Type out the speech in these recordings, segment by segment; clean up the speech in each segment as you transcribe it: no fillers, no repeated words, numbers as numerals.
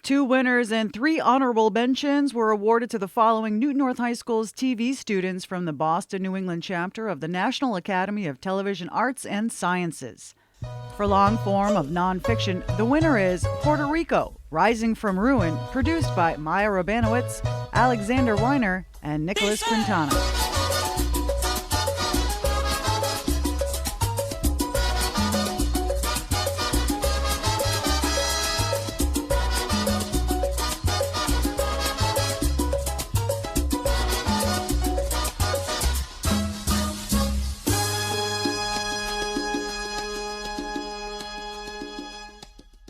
2 winners and 3 honorable mentions were awarded to the following Newton North High School's TV students from the Boston, New England chapter of the National Academy of Television Arts and Sciences. For long form of nonfiction, the winner is Puerto Rico, Rising from Ruin, produced by Maya Rabinowitz, Alexander Wyner, and Nicholas Quintana.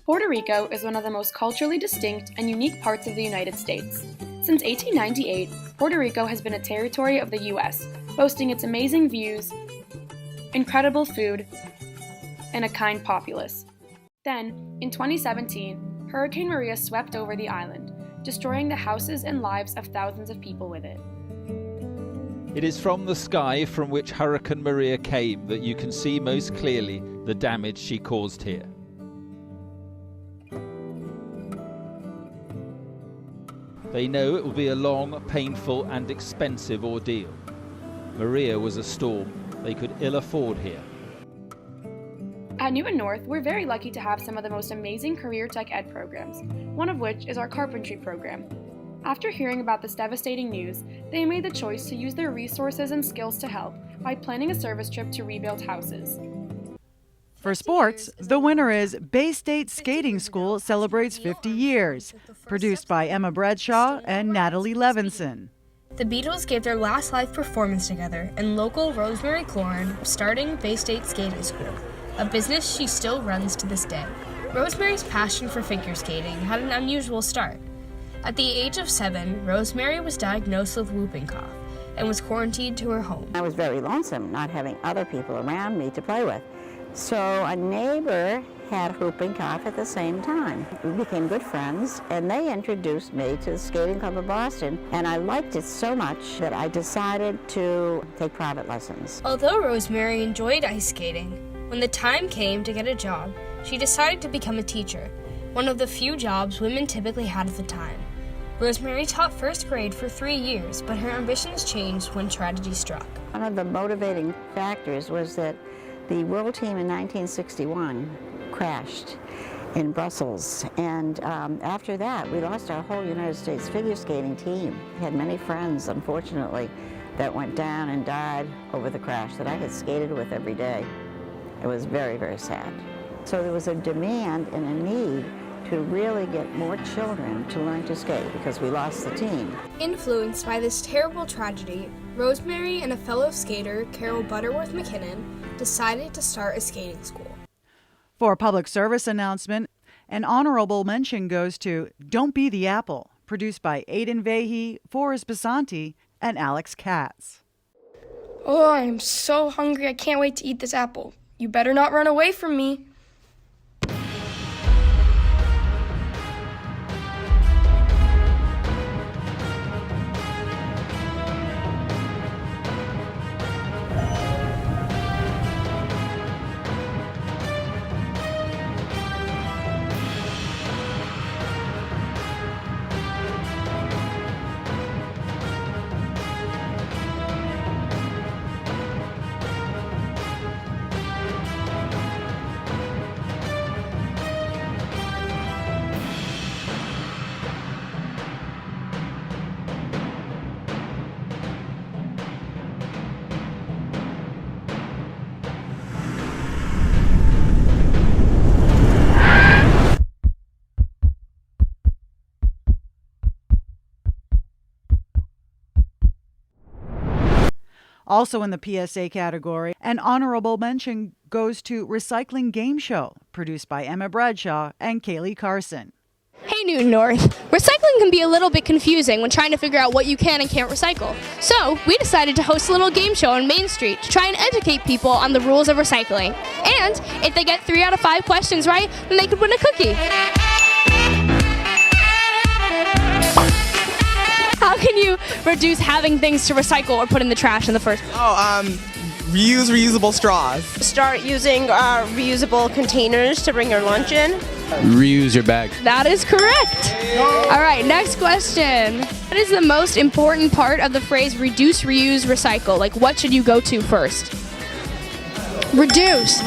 Puerto Rico is one of the most culturally distinct and unique parts of the United States. Since 1898, Puerto Rico has been a territory of the U.S., boasting its amazing views, incredible food, and a kind populace. Then, in 2017, Hurricane Maria swept over the island, destroying the houses and lives of thousands of people with it. It is from the sky from which Hurricane Maria came that you can see most clearly the damage she caused here. They know it will be a long, painful and expensive ordeal. Maria was a storm they could ill afford here. At Newton North, we're very lucky to have some of the most amazing career tech ed programs, one of which is our carpentry program. After hearing about this devastating news, they made the choice to use their resources and skills to help by planning a service trip to rebuild houses. For sports, the winner is Bay State Skating School celebrates 50 years, produced by Emma Bradshaw and Natalie Levinson. The Beatles gave their last live performance together, and local Rosemary Cloran starting Bay State Skating School, a business she still runs to this day. Rosemary's passion for figure skating had an unusual start. At the age of 7, Rosemary was diagnosed with whooping cough and was quarantined to her home. I was very lonesome not having other people around me to play with. So a neighbor had whooping cough at the same time. We became good friends, and they introduced me to the Skating Club of Boston, and I liked it so much that I decided to take private lessons. Although Rosemary enjoyed ice skating, when the time came to get a job, she decided to become a teacher, one of the few jobs women typically had at the time. Rosemary taught first grade for 3 years, but her ambitions changed when tragedy struck. One of the motivating factors was that the world team in 1961 crashed in Brussels, and after that we lost our whole United States figure skating team. We had many friends, unfortunately, that went down and died over the crash that I had skated with every day. It was very, very sad. So there was a demand and a need to really get more children to learn to skate because we lost the team. Influenced by this terrible tragedy, Rosemary and a fellow skater, Carol Butterworth McKinnon, decided to start a skating school. For a public service announcement, an honorable mention goes to Don't Be the Apple, produced by Aiden Vahey, Forrest Bissanti, and Alex Katz. Oh, I am so hungry. I can't wait to eat this apple. You better not run away from me. Also in the PSA category, an honorable mention goes to Recycling Game Show, produced by Emma Bradshaw and Kaylee Carson. Hey Newton North, recycling can be a little bit confusing when trying to figure out what you can and can't recycle. So we decided to host a little game show on Main Street to try and educate people on the rules of recycling. And if they get 3 out of 5 questions right, then they could win a cookie. How can you reduce having things to recycle or put in the trash in the first place? Reuse reusable straws. Start using reusable containers to bring your lunch in. Reuse your bag. That is correct. All right, next question. What is the most important part of the phrase reduce, reuse, recycle? Like, what should you go to first? Reduce.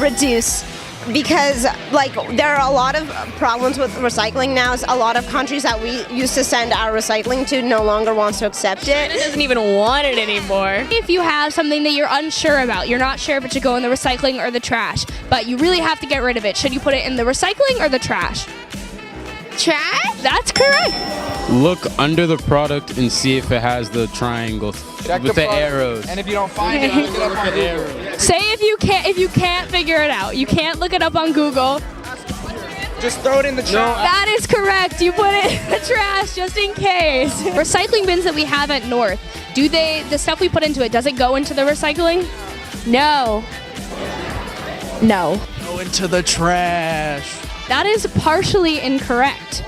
Because there are a lot of problems with recycling now. A lot of countries that we used to send our recycling to no longer wants to accept it. It doesn't even want it anymore. If you have something that you're unsure about, you're not sure if it should go in the recycling or the trash, but you really have to get rid of it, should you put it in the recycling or the trash? Trash? That's correct. Look under the product and see if it has the triangles with the arrows. And if you don't find it, look it up on Google. Say if you can't figure it out. You can't look it up on Google. Just throw it in the trash. That is correct. You put it in the trash just in case. Recycling bins that we have at North, the stuff we put into it, does it go into the recycling? No. Go into the trash. That is partially incorrect.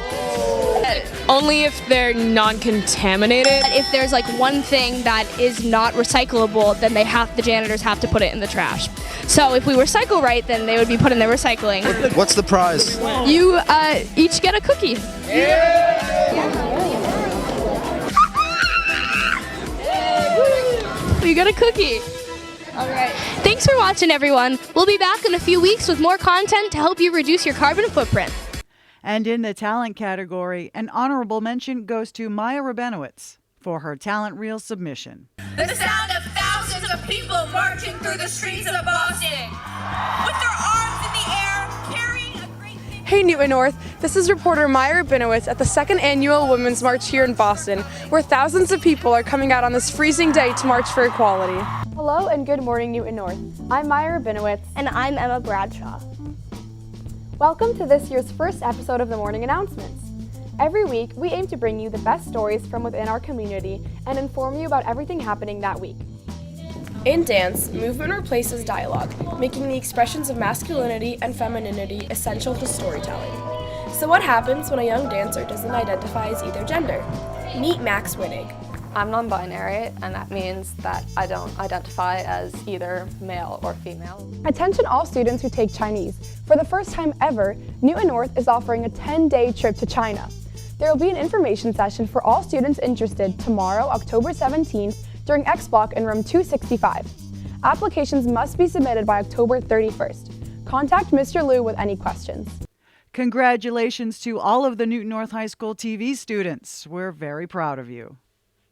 Only if they're non-contaminated. If there's one thing that is not recyclable, then the janitors have to put it in the trash. So if we recycle right, then they would be put in the recycling. What's the prize? You each get a cookie. You get a cookie. All right. Thanks for watching, everyone. We'll be back in a few weeks with more content to help you reduce your carbon footprint. And in the talent category, an honorable mention goes to Maya Rabinowitz for her talent reel submission. The sound of thousands of people marching through the streets of Boston with their arms in the air, carrying a great big... Hey Newton North, this is reporter Maya Rabinowitz at the second annual Women's March here in Boston, where thousands of people are coming out on this freezing day to march for equality. Hello and good morning, Newton North. I'm Maya Rabinowitz. And I'm Emma Bradshaw. Welcome to this year's first episode of the Morning Announcements. Every week, we aim to bring you the best stories from within our community and inform you about everything happening that week. In dance, movement replaces dialogue, making the expressions of masculinity and femininity essential to storytelling. So what happens when a young dancer doesn't identify as either gender? Meet Max Winnig. I'm non-binary, and that means that I don't identify as either male or female. Attention all students who take Chinese. For the first time ever, Newton North is offering a 10-day trip to China. There will be an information session for all students interested tomorrow, October 17th, during X Block in room 265. Applications must be submitted by October 31st. Contact Mr. Liu with any questions. Congratulations to all of the Newton North High School TV students. We're very proud of you.